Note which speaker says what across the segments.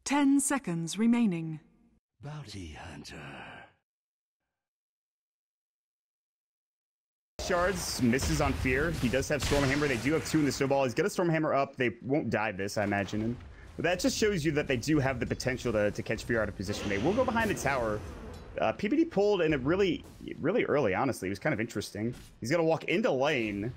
Speaker 1: 10 seconds remaining.
Speaker 2: Bounty hunter.
Speaker 3: Shards misses on Fear. He does have Stormhammer. They do have 2 in the snowball. He's got a Stormhammer up. They won't dive this, I imagine. But that just shows you that they do have the potential to catch Fear out of position. They will go behind the tower. PBD pulled in a really early, honestly. It was kind of interesting. He's going to walk into lane.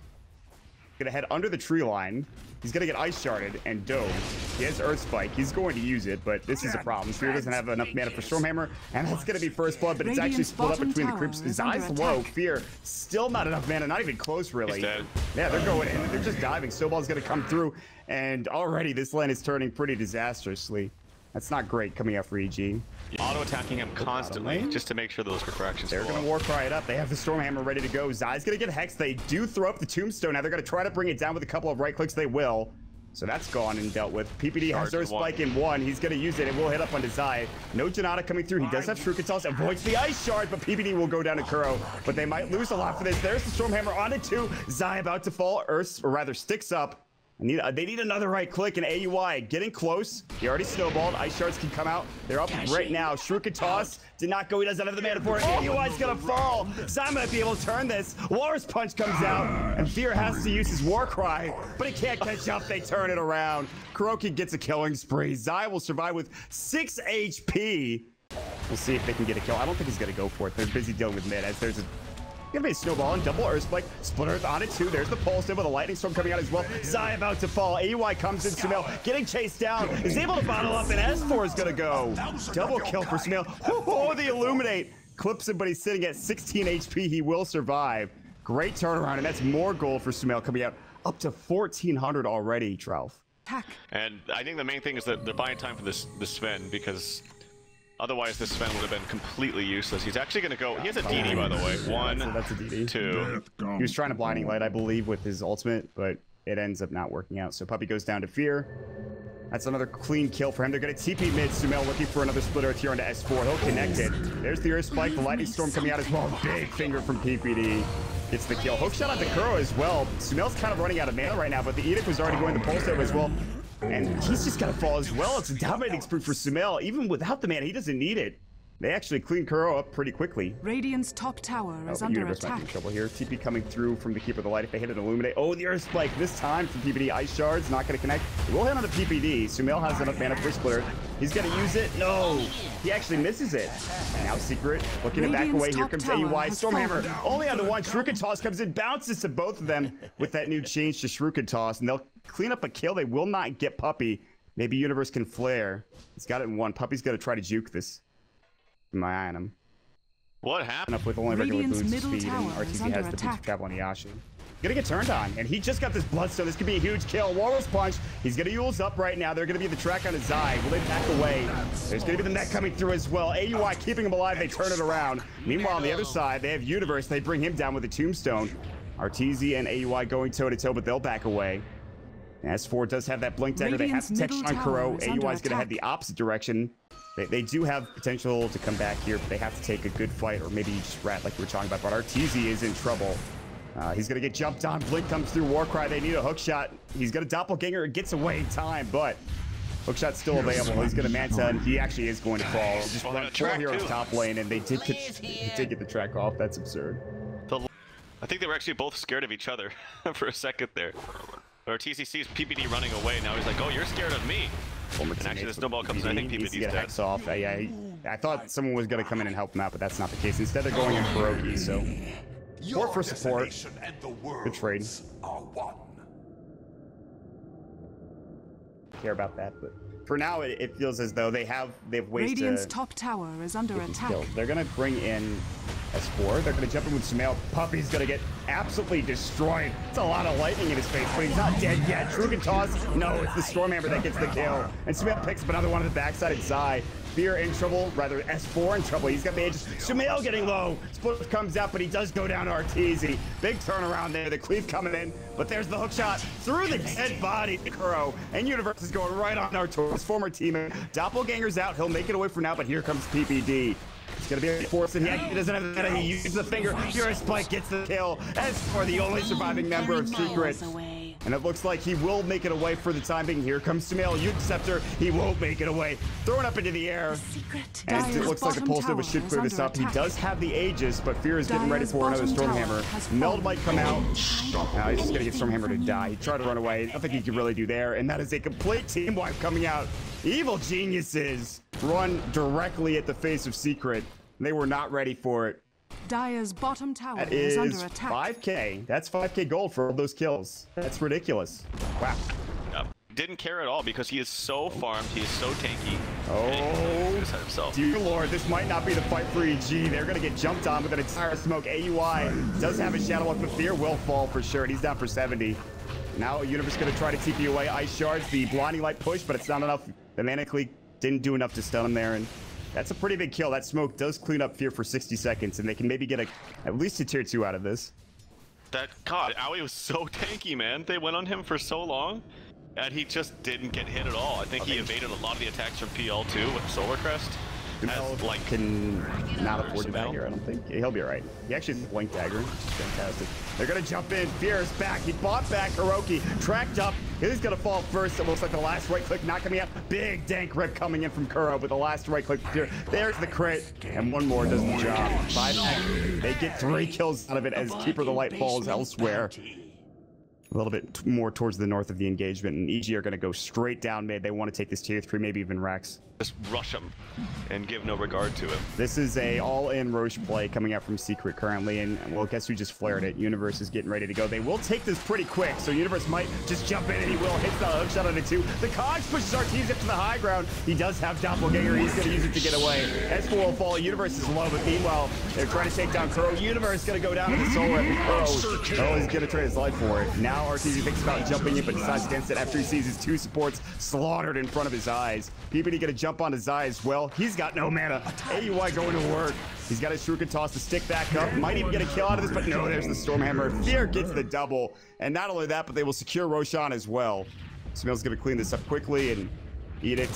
Speaker 3: Going to head under the tree line. He's going to get Ice Sharded and Dove. He has Earth Spike. He's going to use it, but this is a problem. Fear doesn't have enough mana for Stormhammer, and that's going to be first blood, but it's actually split up between the creeps. His eyes low. Fear, still not enough mana, not even close, really. Yeah, they're going in. They're just diving. Snowball's going to come through, and already this lane is turning pretty disastrously. That's not great coming out for EG.
Speaker 4: Auto-attacking him constantly just to make sure those refractions
Speaker 3: They're going to Warcry it up. They have the Stormhammer ready to go. Zai's going to get Hexed. They do throw up the Tombstone. Now they're going to try to bring it down with a couple of right clicks. They will. So that's gone and dealt with. PPD has Earth Spike in 1. He's going to use it. It will hit up onto Zai. No Janata coming through. He does have Shrukatos. Avoids the Ice Shard, but PPD will go down to Kuro. But they might lose a lot for this. There's the Stormhammer on it too. Zai about to fall. Earth, or rather, sticks up. They need another right click, and AUI getting close. He already snowballed. Ice Shards can come out. They're up right now. Shrukatos did not go. He doesn't have the mana for it. AUI's gonna fall. Zai might be able to turn this. Walrus Punch comes out, and Fear has to use his Warcry, but he can't catch up. They turn it around. Kuroki gets a killing spree. Zai will survive with 6 HP. We'll see if they can get a kill. I don't think he's gonna go for it. They're busy dealing with mid, as there's gonna be a snowball and double Earth Spike. Split Earth on it too. There's the pulse with a lightning storm coming out as well. Zai about to fall. AUI comes in. Sumail getting chased down. Is able to bottle up, and S4 is gonna go. Double kill for Sumail. Oh, the Illuminate clips him, but he's sitting at 16 HP. He will survive. Great turnaround, and that's more gold for Sumail coming out up to 1400 already. Trouf.
Speaker 4: And I think the main thing is that they're buying time for this Sven, because otherwise, this Sven would have been completely useless. He's actually going to go. He has a DD, by the way. That's a DD. 2.
Speaker 3: He was trying to Blinding Light, I believe, with his ultimate, but it ends up not working out. So Puppey goes down to Fear. That's another clean kill for him. They're going to TP mid. Sumail looking for another split Earth here onto S4. He'll connect it. There's the Earth Spike. The Lightning Storm coming out as well. Big finger from PPD. Gets the kill. Hook shot on the Kuro as well. Sumail's kind of running out of mana right now, but the Edict was already going to Pulse over as well. And he's just got to fall as well. It's a dominating spree for Sumail. Even without the mana, he doesn't need it. They actually clean Kuro up pretty quickly.
Speaker 1: Radiant's top tower is under
Speaker 3: Universe
Speaker 1: attack.
Speaker 3: Might be in trouble here. TP coming through from the Keeper of the Light. If they hit an Illuminate. Oh, the Earth Spike this time from PPD. Ice Shards not going to connect. It will hit on the PPD. Sumail has enough mana for Splitter. He's going to use it. No, he actually misses it. And now Secret looking to back away. Here comes AUI. Stormhammer only on the one. Shrukatos comes in, bounces to both of them with that new change to Shrukatos, and they'll clean up a kill. They will not get Puppey. Maybe Universe can flare. He's got it in 1. Puppey's going to try to juke this. Keep my eye on him.
Speaker 4: What happened?
Speaker 3: Up with only regular boost speed, and RTZ has the boost of travel on Yasha. Gonna get turned on, and he just got this Bloodstone. This could be a huge kill. Walrus Punch. He's gonna Yule's up right now. They're gonna be the track on his Zai. Will they back away? There's gonna be the mech coming through as well. AUI keeping him alive. They turn it around. Meanwhile, on the other side, they have Universe. They bring him down with a Tombstone. RTZ and AUI going toe-to-toe, but they'll back away. S4 does have that Blink Dagger. They have protection on Kuro. AUI is going to head the opposite direction. They do have potential to come back here, but they have to take a good fight, or maybe just rat like we were talking about. But RTZ is in trouble. He's going to get jumped on. Blink comes through. Warcry, they need a hook shot. He's got a doppelganger. It gets away in time, but hookshot's still available. He's going to Manta, and he actually is going to fall. Just run 4 heroes top lane, and they did get the track off. That's absurd.
Speaker 4: I think they were actually both scared of each other for a second there. Or TC sees PPD running away. Now he's like, oh, you're scared of me. And actually, the snowball comes in. I think PPD's dead.
Speaker 3: Hex off. I thought someone was going to come in and help him out, but that's not the case. Instead, they're going in Kuroki, so 4 for support. Good trade. Care about that, but for now, it feels as though they've ways
Speaker 1: Radiant's top tower is under attack.
Speaker 3: They're going to bring in S4. They're going to jump in with Sumail. Puppey's going to get absolutely destroyed. It's a lot of lightning in his face, but he's not dead yet. Trugan toss. No, it's the Stormhammer that gets the kill. And Sumail picks up another one on the backside of Zai. Fear in trouble, rather S4 in trouble. He's got the edges. Sumail getting low. Split comes out, but he does go down to Arteezy. Big turnaround there. The cleave coming in, but there's the hook shot through the dead body to Kuro. And Universe is going right on his former teammate. Doppelganger's out. He'll make it away for now, but here comes PPD. It's going to be a force, and he doesn't have the He uses the finger. Pure Spike gets the kill. S4, the only surviving member of Secret. And it looks like he will make it away for the time being. Here comes Sumail, Scepter. He won't make it away. Thrown up into the air. And it looks like the Pulse Nova should clear this up. He does have the Aegis, but Fear is getting ready for another Stormhammer. Meld might come out. Now he's just going to get Stormhammer to die. He tried to run away. Nothing he can really do there. And that is a complete team wipe coming out. Evil Geniuses run directly at the face of Secret. They were not ready for it.
Speaker 1: Dire's bottom tower
Speaker 3: That
Speaker 1: is
Speaker 3: is
Speaker 1: under attack.
Speaker 3: 5K. That's 5K gold for all those kills. That's ridiculous. Wow.
Speaker 4: Didn't care at all because he is so farmed. He is so tanky.
Speaker 3: Oh, dear Lord. This might not be the fight for EG. They're going to get jumped on with an entire smoke. AUI does have a Shadow up, but Fear will fall for sure. And he's down for 70. Now Universe going to try to TP away Ice Shards. The Blinding Light push, but it's not enough. The Mana Cleave didn't do enough to stun him there. And that's a pretty big kill. That smoke does clean up Fear for 60 seconds, and they can maybe get at least a tier 2 out of this.
Speaker 4: God, Owie was so tanky, man. They went on him for so long, and he just didn't get hit at all. I think he evaded a lot of the attacks from PL2 with Solar Crest.
Speaker 3: Can not afford to die here, I don't think. He'll be alright. He actually has a Blink Dagger. Fantastic. They're going to jump in. Fear is back. He bought back Hiroki. Tracked up. He's going to fall first. It looks like the last right click not coming out. Big dank rip coming in from Kuro with the last right click. There's the crit. And one more does the job. 5X. They get 3 kills out of it as Keeper of the Light falls elsewhere. A little bit more towards the north of the engagement, and EG are going to go straight down mid. They want to take this tier 3, maybe even Rex.
Speaker 4: Just rush him and give no regard to him.
Speaker 3: This is a all-in Roche play coming out from Secret currently, and well, guess who just flared it? Universe is getting ready to go. They will take this pretty quick, so Universe might just jump in, and he will hit the hook shot on it too. The Cogs pushes Arteezy up to the high ground. He does have Doppelganger. He's going to use it to get away. S4 will fall. Universe is low, but meanwhile, they're trying to take down Kuro. Universe is going to go down to the soul and Kuro. Oh, he's going to trade his life for it. Now Arteezy thinks about jumping in, but decides against it after he sees his 2 supports slaughtered in front of his eyes. PPD going to jump on his eyes. Well, he's got no mana. AUI going to work. He's got his Shuriken toss to stick back up. Might even get a kill out of this, but no, there's the Stormhammer. Fear gets the double. And not only that, but they will secure Roshan as well. Sumail's going to clean this up quickly and eat it.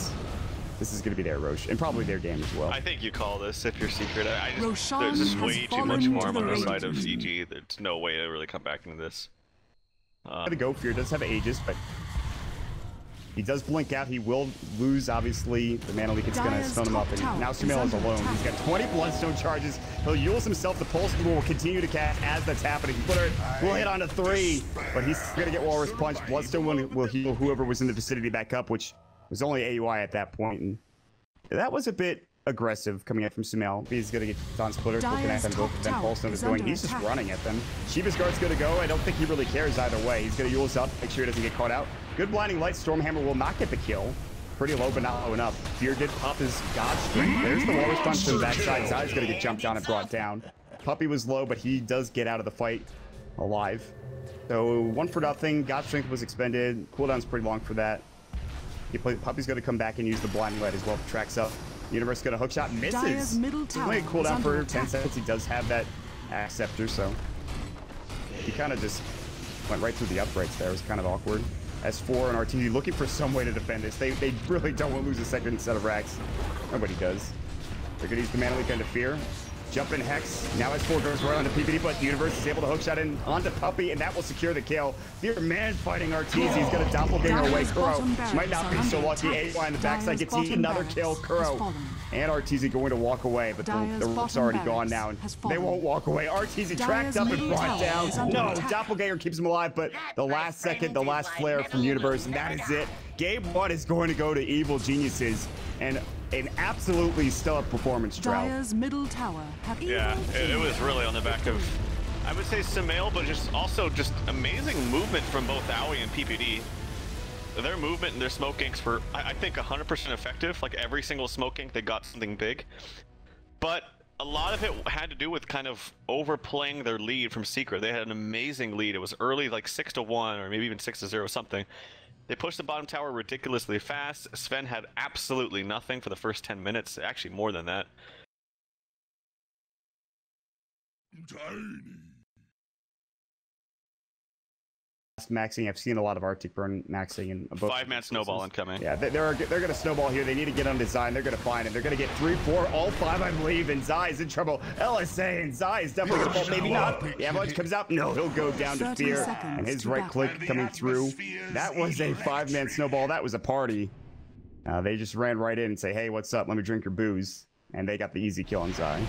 Speaker 3: This is going to be their Roche, and probably their game as well.
Speaker 4: I think you call this if you're Secret. There's just way too much harm on the side of EG. There's no way to really come back into this.
Speaker 3: Gonna go. Fear does have Aegis, but he does blink out. He will lose, obviously. The Mana Leak is going to stun him up, and now Sumail is alone. He's got 20 Bloodstone charges. He'll use himself. The Pulse will continue to cast as that's happening. Footer will hit onto 3, but he's going to get Walrus Punch. Bloodstone will heal whoever was in the vicinity back up, which was only AUI at that point. And that was a bit aggressive coming out from Sumail. He's going to get Dawn Splitter, looking at them both, then Pulse Nova is going. He's just running at them. Shiva's Guard's going to go. I don't think he really cares either way. He's going to use up, make sure he doesn't get caught out. Good Blinding Light. Stormhammer will not get the kill. Pretty low, but not low enough. Fear did pop his God Strength. There's the Walrus Punch from the backside. Zai's going to get jumped down and brought down. Puppy was low, but he does get out of the fight alive. So 1-for-0. God Strength was expended. Cooldown's pretty long for that. Puppy's going to come back and use the Blinding Light as well. Tracks up. Universe going to hook shot, misses. He's only a cooldown for 10 seconds. He does have that Axe Scepter, so he kind of just went right through the uprights there. It was kind of awkward. S4 and Arteezy looking for some way to defend this. They really don't want to lose a second set of racks. Nobody does. They're going to use the Mana Leak into Fear. Jump in Hex. Now S4 goes right onto PPD, but Universe is able to hook shot in onto Puppy, and that will secure the kill. Fear man fighting Arteezy. He's going to doppelganger away Kuro. Might not be so lucky. AY on the backside gets another kill. Kuro and Arteezy going to walk away, but the rook's already gone now, and they won't walk away. Arteezy tracked up and brought down. No, doppelganger keeps him alive, but the last second, the last flare from Universe, and that is it. Game 1 is going to go to Evil Geniuses, and an absolutely stellar performance, Drought.
Speaker 1: Dire's middle tower.
Speaker 4: Yeah, it was really on the back of, I would say, Sumail, but just amazing movement from both Owie and PPD. Their movement and their smoke ganks were, I think, 100% effective. Like every single smoke gank, they got something big. But a lot of it had to do with kind of overplaying their lead from Secret. They had an amazing lead. It was early, like 6-1, or maybe even 6-0 something. They pushed the bottom tower ridiculously fast. Sven had absolutely nothing for the first 10 minutes. Actually, more than that.
Speaker 3: maxing. I've seen a lot of Arctic Burn maxing in both.
Speaker 4: 5-man snowball incoming.
Speaker 3: Yeah, they're going to snowball here. They need to get on design. They're going to find him. They're going to get 3, 4, all 5, I believe. And Zai is in trouble. LSA and Zai is definitely going to fall. Maybe not. The Avalanche comes out. No, he'll go down to Fear. And his right click coming through. That was a 5-man snowball. That was a party. They just ran right in and say, hey, what's up? Let me drink your booze. And they got the easy kill on Zai.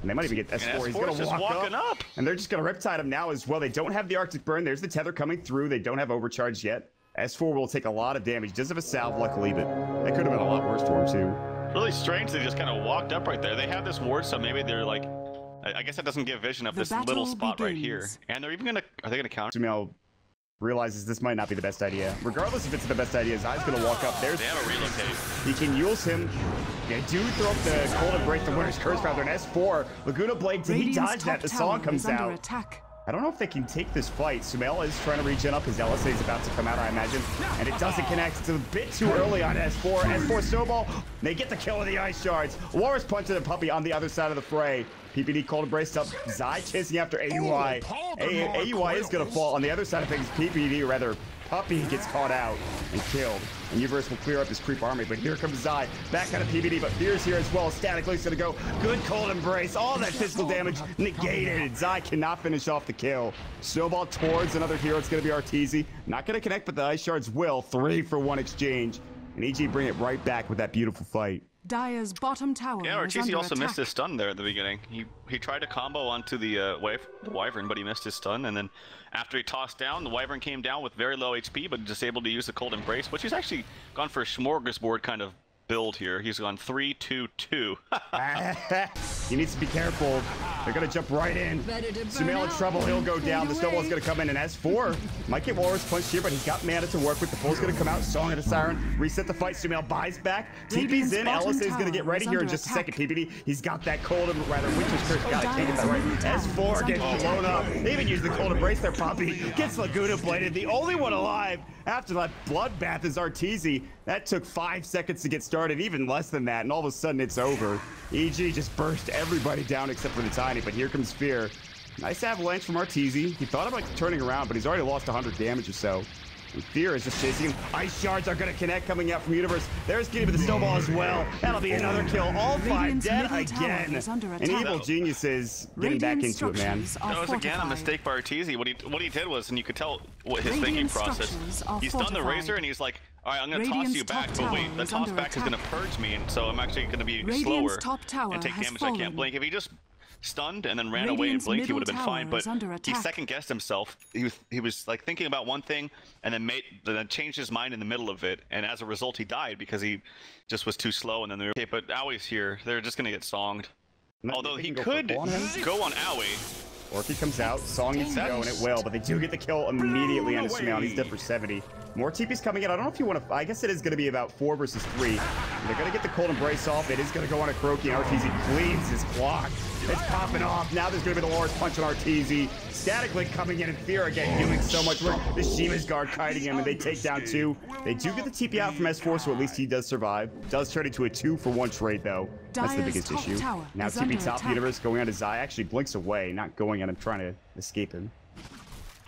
Speaker 3: And they might even get S4. He's going to walk up. And they're just going to riptide him now as well. They don't have the Arctic Burn. There's the tether coming through. They don't have overcharge yet. S4 will take a lot of damage. Does have a salve, luckily, but that could have been a lot worse for him, too.
Speaker 4: Really strange they just kind of walked up right there. They have this ward, so maybe they're like... I guess that doesn't give vision of this little spot right here. And they're even going to... Are they going to counter?
Speaker 3: Sumail realizes this might not be the best idea. Regardless if it's the best idea, Zai's going to walk up. There's...
Speaker 4: They have a relocate.
Speaker 3: He can use him. They do throw up the Cold Embrace, the Winter's Curse rather than S4. Laguna Blade, did he dodge that? The song comes out.
Speaker 1: Attack.
Speaker 3: I don't know if they can take this fight. Sumail is trying to regen up. His LSA is about to come out, I imagine. And it doesn't connect. It's a bit too early on S4. S4 snowball. They get the kill of the Ice Shards. Walrus punch to the puppy on the other side of the fray. PPD Cold Embrace up. Zai chasing after AUI. AUI is going to fall. On the other side of things, PPD, rather, Puppy gets caught out and killed. And Universe will clear up his creep army. But here comes Zai. Back out of PPD, but Fear's here as well. Statically, he's going to go. Good Cold Embrace. All that physical damage negated. Zai cannot finish off the kill. Snowball towards another hero. It's going to be Arteezy. Not going to connect, but the Ice Shards will. 3-for-1 exchange. And EG bring it right back with that beautiful fight.
Speaker 1: Dire's bottom tower.
Speaker 4: Yeah, Arteezy also
Speaker 1: attack.
Speaker 4: missed his stun there at the beginning. He tried to combo onto the Wyvern, but he missed his stun. And then after he tossed down, the Wyvern came down with very low HP, but just able to use the Cold Embrace, which he's actually gone for a smorgasbord kind of build here. He's gone 3-2-2.
Speaker 3: He needs to be careful. They're going to jump right in. Sumail in trouble. He'll go down. The snowball's going to come in. And S4 might get Walrus punched here, but he's got mana to work with. The full's going to come out. Song of the Siren. Reset the fight. Sumail buys back. TP's in. LSA is going to get ready here in just a second. PPD. He's got that cold, rather, Winter's Curse. God, I can't get that right. S4 gets blown up. They even use the Cold Embrace. Their puppy gets Laguna bladed. The only one alive after that bloodbath is Arteezy. That took 5 seconds to get started, even less than that, and all of a sudden it's over. EG just burst everybody down except for the Tiny, but here comes Fear. Nice avalanche from Arteezy. He thought about turning around, but he's already lost 100 damage or so. And Fear is just chasing him. Ice Shards are going to connect coming out from Universe. There's Kitty with the snowball as well. That'll be another kill. All 5 dead again. And Evil Genius is getting back into it, man.
Speaker 4: That was again a mistake by Arteezy. What he did was, and you could tell what his thinking process. He's done the Razor, and he's like, all right, I'm going to toss you back, but wait, the toss back is going to purge me, and so I'm actually going to be slower and take damage I can't blink. If he just stunned and then ran away and blinked, he would have been fine, but he second-guessed himself. He was like thinking about one thing and then changed his mind in the middle of it, and as a result, he died because he just was too slow, and then they were... Okay, but Aui's here. They're just going to get songed. Although he could go on Aui.
Speaker 3: Orky comes out, Song needs to go, and it will, but they do get the kill immediately on Sumail. He's dead for 70. More TP's coming in. I don't know if you want to... I guess it is going to be about 4 versus 3. They're going to get the Cold Embrace off. It is going to go on a Croaky, and Arteezy bleeds his clock. It's popping off. Now there's going to be the Walrus punch on Arteezy. Statically coming in, and Fear again doing so much work. The Shiva's Guard kiting him, and they take down 2. They do get the TP out from S4, so at least he does survive. Does turn into a 2-for-1 trade, though. That's the biggest issue. Now TP top Universe going on to Zai. Actually blinks away, not going on him, trying to escape him.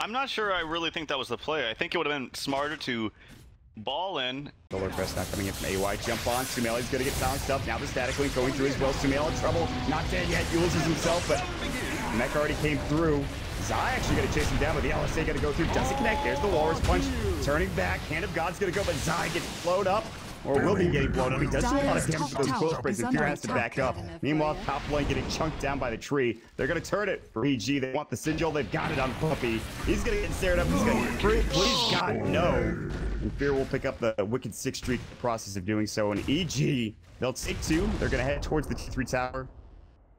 Speaker 4: I'm not sure I really think that was the play. I think it would have been smarter to ball in.
Speaker 3: Solar Crest not coming in from AY. Jump on. Sumail is going to get silenced up. Now the Static Link going through as well. Sumail in trouble. Not dead yet. Uses himself, but Mech already came through. Zai actually going to chase him down, but the LSA going to go through. Doesn't connect. There's the Walrus punch. Turning back. Hand of God's going to go, but Zai gets flowed up. Or will be getting blown up. He does do a lot of damage with those quill sprays, and Fear has to back up. Meanwhile, top lane getting chunked down by the tree. They're going to turn it for EG. They want the Sigil. They've got it on Puppy. He's going to get stared up. He's going to get free. Please, God, no. And Fear will pick up the Wicked 6 streak process of doing so. And EG, they'll take 2. They're going to head towards the T3 tower.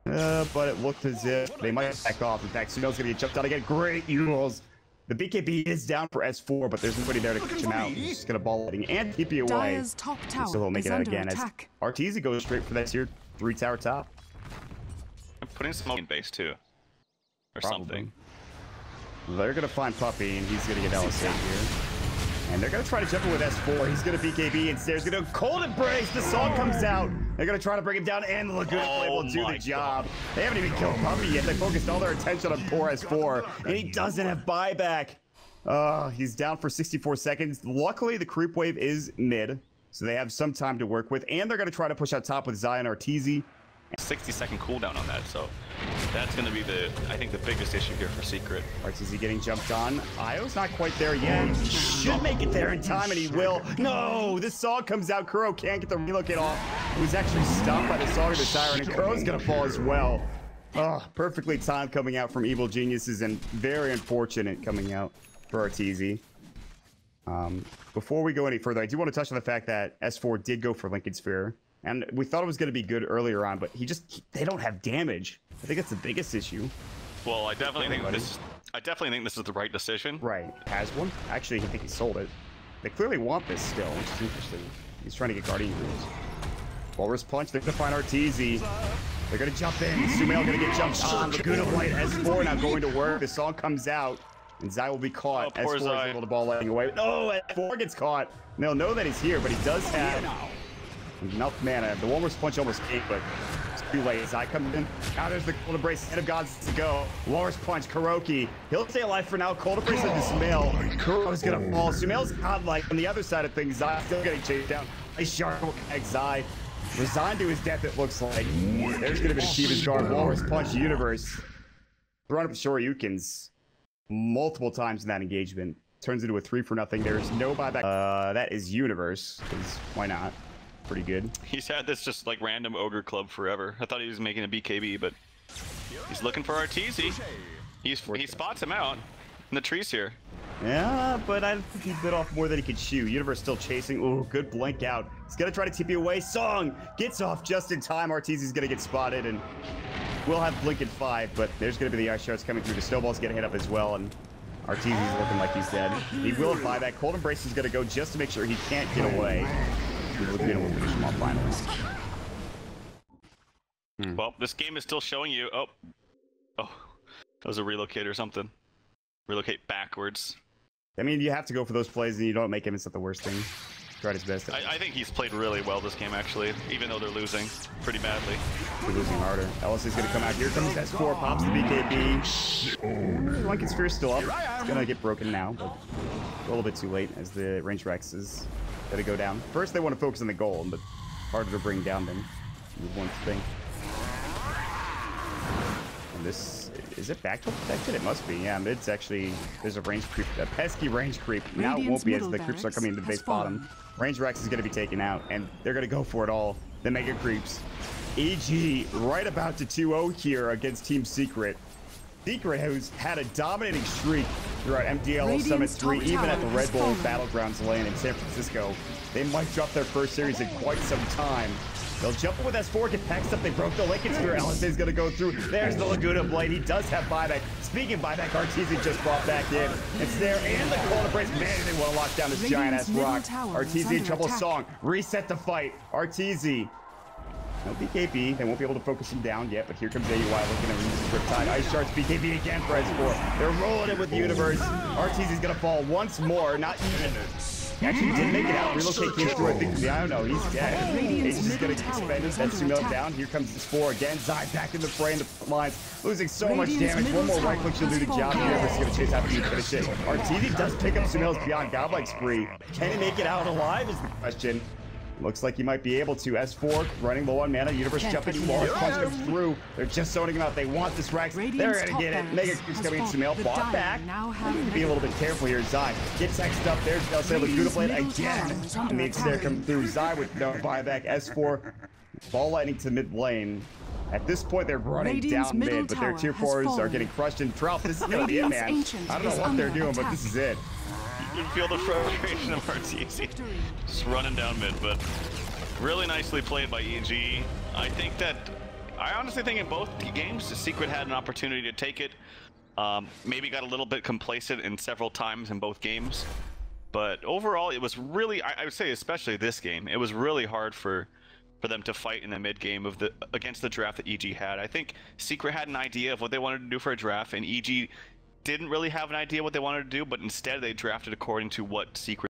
Speaker 3: But it looked as if they might back off. In fact, Sumail's going to get jumped out again. Great Euros. The BKB is down for S4, but there's nobody there to catch him out. He's just going to ball letting and TP away. So he'll make it out again as Arteezy goes straight for that tier 3 tower top.
Speaker 4: I'm putting smoke in base too. Or something.
Speaker 3: They're going to find Puppy, and he's going to get LSA here. And they're going to try to jump in with S4. He's going to BKB, and Stairs going to Cold Embrace. The song comes out. They're going to try to bring him down, and the Laguna Blade will do the job. They haven't even killed Puppy yet. They focused all their attention on poor S4, and he doesn't have buyback. He's down for 64 seconds. Luckily, the creep wave is mid, so they have some time to work with, and they're going to try to push out top with Zion Arteezy.
Speaker 4: 60-second cooldown on that, so that's going to be I think the biggest issue here for Secret.
Speaker 3: Arteezy getting jumped on. Io's not quite there yet. He should make it there in time, and he will. No, this Song comes out. Kuro can't get the relocate off. He was actually stopped by the Song of the Siren, and Kuro's going to fall as well. Oh, perfectly timed coming out from Evil Geniuses, and very unfortunate coming out for Arteezy. Before we go any further, I do want to touch on the fact that S4 did go for Lincoln Sphere. And we thought it was going to be good earlier on, but they don't have damage. I think that's the biggest issue.
Speaker 4: Well, I definitely think this is the right decision.
Speaker 3: Right. Has one? Actually, I think he sold it. They clearly want this still, which is interesting. He's trying to get Guardian Groups. Walrus Punch, they're going to find Arteezy. They're going to jump in. Sumail going to get jumped on. Laguna Blight, S4 now going to work. The Song comes out, and Zai will be caught. S4 is able to ball letting away. Oh, S4 gets caught. And they'll know that he's here, but he does have enough mana. The Walrus Punch almost ate, but it's too late. Zai comes in. Now there's the Cold Embrace. Hand of Gods to go. Walrus Punch, Kuroki. He'll stay alive for now. Cold Embrace into Sumail. Kuro's going to fall. Sumail's godlike on the other side of things. Zai still getting chased down. Ice Shark will connect Zai. Resigned to his death, it looks like. There's going to be Shiva's guard. Walrus Punch, Universe. Thrown up Shoryukens multiple times in that engagement. Turns into a 3-for-0. There's no buyback. That is Universe, because why not? Pretty good.
Speaker 4: He's had this just like random ogre club forever. I thought he was making a BKB, but he's looking for Arteezy. He spots him out in the trees here.
Speaker 3: Yeah, but I think he bit off more than he could chew. Universe still chasing. Ooh, good blink out. He's gonna try to TP away. Song gets off just in time. Arteezy's gonna get spotted, and we'll have blink at 5, but there's gonna be the ice shards coming through. The snowball's gonna hit up as well, and Arteezy's looking like he's dead. He will buy that. Cold Embrace is gonna go just to make sure he can't get away. Laguna will finish him off finally.
Speaker 4: Well, this game is still showing you. Oh, that was a relocate or something. Relocate backwards.
Speaker 3: I mean, you have to go for those plays, and you don't make him. It's not the worst thing. Tried his best.
Speaker 4: I think he's played really well this game, actually, even though they're losing pretty badly.
Speaker 3: They're losing harder. Ellis is going to come out. Here comes S4, pops the BKB. Lincoln Sphere's still up. It's going to get broken now, but a little bit too late as the range Rex is going to go down. First, they want to focus on the goal, but harder to bring down than you would want to think. And this... Is it back protected? It must be. Yeah, mid's actually... There's a range creep. A pesky range creep. Now it won't be as the creeps are coming into the base bottom. Range Rex is going to be taken out, and they're going to go for it all. The Mega Creeps. EG right about to 2-0 here against Team Secret. Secret, who's had a dominating streak throughout MDL Summit 3, even at the Red Bull Battlegrounds lane in San Francisco. They might drop their first series in quite some time. They'll jump in with S4, get packed up. They broke the Lincoln Sphere. Ellis is going to go through. There's the Laguna Blade. He does have buyback. Speaking of buyback, Arteezy just brought back in. It's there, and the Cold Embrace. Man, they want to lock down this giant-ass rock. Arteezy in trouble. Song. Reset the fight. Arteezy. No BKB. They won't be able to focus him down yet, but here comes AUI looking at his Riptide. Ice Shards BKB again for S4. They're rolling it with the Universe. Arteezy's going to fall once more. Not even. He actually did make it out. Relocate came through, I think. I don't know. He's dead. He's just going to expend it. That's Sumail down. Here comes the Spore again. Zai back in the fray in the front lines. Losing so much damage. One more right click. She'll do the job. The Universe is going to chase after you finish it. Arteezy does pick up Sumail's Beyond Godlike spree. Can he make it out alive is the question. Looks like he might be able to. S4 running low on mana. Universe jumping to Walrus Punch comes through. They're just zoning him out. They want this Rex. They're going to get it. Mega Creeps coming in. Sumail fought back. Be a little bit careful here. Zai gets hexed up. There's Delsa Laguna Blade again. And the Xair come through. Zai with no buyback. S4 ball lightning to mid lane. At this point, they're running down mid, but their tier 4s are getting crushed in Trout. This is going to be it, man. I don't know what they're doing, but this is it.
Speaker 4: You can feel the frustration of Arteezy just running down mid, but really nicely played by EG. I honestly think in both games, the Secret had an opportunity to take it. Maybe got a little bit complacent in several times in both games, but overall, it was really, I would say especially this game, it was really hard for them to fight in the mid game against the draft that EG had. I think Secret had an idea of what they wanted to do for a draft, and EG didn't really have an idea what they wanted to do, but instead they drafted according to what Secret